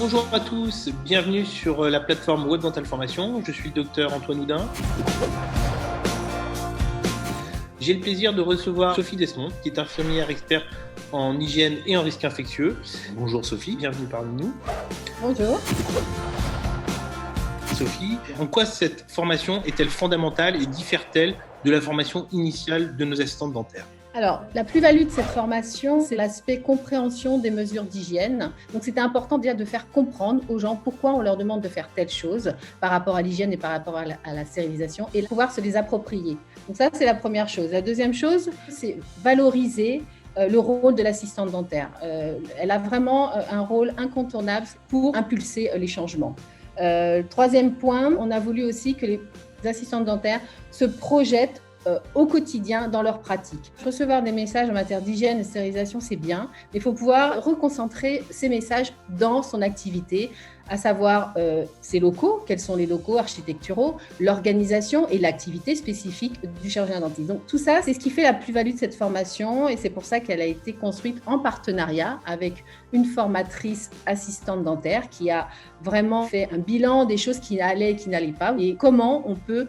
Bonjour à tous, bienvenue sur la plateforme Web Dental Formation. Je suis le docteur Antoine Houdin. J'ai le plaisir de recevoir Sophie Desmond, qui est infirmière experte en hygiène et en risques infectieux. Bonjour Sophie, bienvenue parmi nous. Bonjour. Sophie, en quoi cette formation est-elle fondamentale et diffère-t-elle de la formation initiale de nos assistantes dentaires ? Alors, la plus-value de cette formation, c'est l'aspect compréhension des mesures d'hygiène. Donc, c'était important déjà de faire comprendre aux gens pourquoi on leur demande de faire telle chose par rapport à l'hygiène et par rapport à la stérilisation et pouvoir se les approprier. Donc ça, c'est la première chose. La deuxième chose, c'est valoriser le rôle de l'assistante dentaire. Elle a vraiment un rôle incontournable pour impulser les changements. Troisième point, on a voulu aussi que les assistantes dentaires se projettent au quotidien dans leur pratique. Recevoir des messages en matière d'hygiène et de stérilisation, c'est bien, mais il faut pouvoir reconcentrer ces messages dans son activité, à savoir ses locaux, quels sont les locaux architecturaux, l'organisation et l'activité spécifique du chirurgien dentiste. Donc tout ça, c'est ce qui fait la plus-value de cette formation et c'est pour ça qu'elle a été construite en partenariat avec une formatrice assistante dentaire qui a vraiment fait un bilan des choses qui allaient et qui n'allaient pas et comment on peut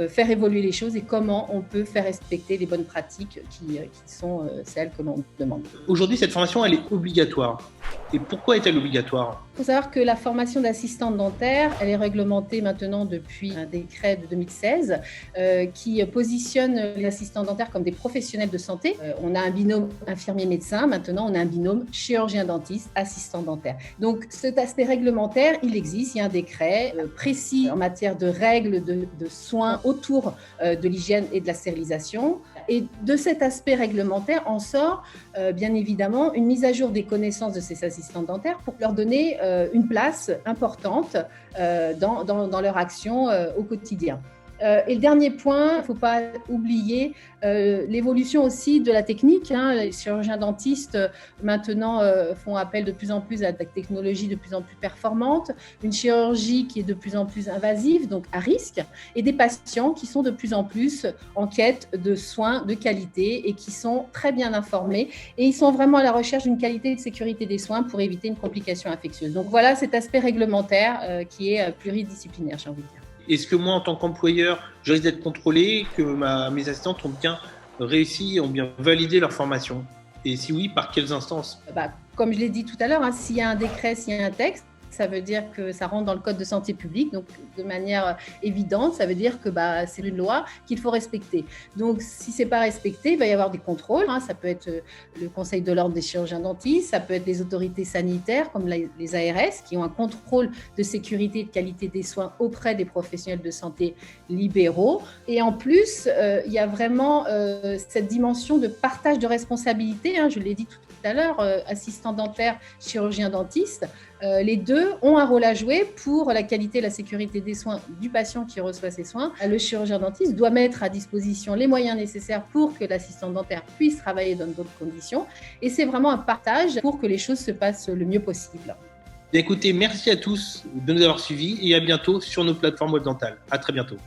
faire évoluer les choses et comment on peut faire respecter les bonnes pratiques qui sont celles que l'on demande. Aujourd'hui, cette formation, elle est obligatoire. Et pourquoi est-elle obligatoire ? Il faut savoir que la formation d'assistante dentaire, elle est réglementée maintenant depuis un décret de 2016 qui positionne les assistants dentaires comme des professionnels de santé. On a un binôme infirmier-médecin, maintenant on a un binôme chirurgien-dentiste, assistant dentaire. Donc cet aspect réglementaire, il existe, il y a un décret précis en matière de règles de soins autour de l'hygiène et de la stérilisation. Et de cet aspect réglementaire en sort bien évidemment une mise à jour des connaissances de ces assistants dentaires pour leur donner une place importante dans leur action au quotidien. Et le dernier point, il ne faut pas oublier l'évolution aussi de la technique. Les chirurgiens dentistes maintenant font appel de plus en plus à des technologies de plus en plus performantes, une chirurgie qui est de plus en plus invasive, donc à risque, et des patients qui sont de plus en plus en quête de soins de qualité et qui sont très bien informés et ils sont vraiment à la recherche d'une qualité et de sécurité des soins pour éviter une complication infectieuse. Donc voilà cet aspect réglementaire qui est pluridisciplinaire, j'ai envie de dire. Est-ce que moi, en tant qu'employeur, je risque d'être contrôlé, que mes assistantes ont bien réussi, ont bien validé leur formation ? Et si oui, par quelles instances ? Comme je l'ai dit tout à l'heure, s'il y a un décret, s'il y a un texte, ça veut dire que ça rentre dans le code de santé publique, donc de manière évidente, ça veut dire que c'est une loi qu'il faut respecter. Donc si c'est pas respecté, il va y avoir des contrôles, ça peut être le Conseil de l'ordre des chirurgiens dentistes, ça peut être les autorités sanitaires comme les ARS qui ont un contrôle de sécurité et de qualité des soins auprès des professionnels de santé libéraux. Et en plus, il y a vraiment cette dimension de partage de responsabilité, je l'ai dit tout à l'heure, assistant dentaire, chirurgien dentiste, les deux ont un rôle à jouer pour la qualité et la sécurité des soins du patient qui reçoit ces soins. Le chirurgien dentiste doit mettre à disposition les moyens nécessaires pour que l'assistant dentaire puisse travailler dans d'autres conditions. Et c'est vraiment un partage pour que les choses se passent le mieux possible. Écoutez, merci à tous de nous avoir suivis et à bientôt sur nos plateformes Web Dental. À très bientôt.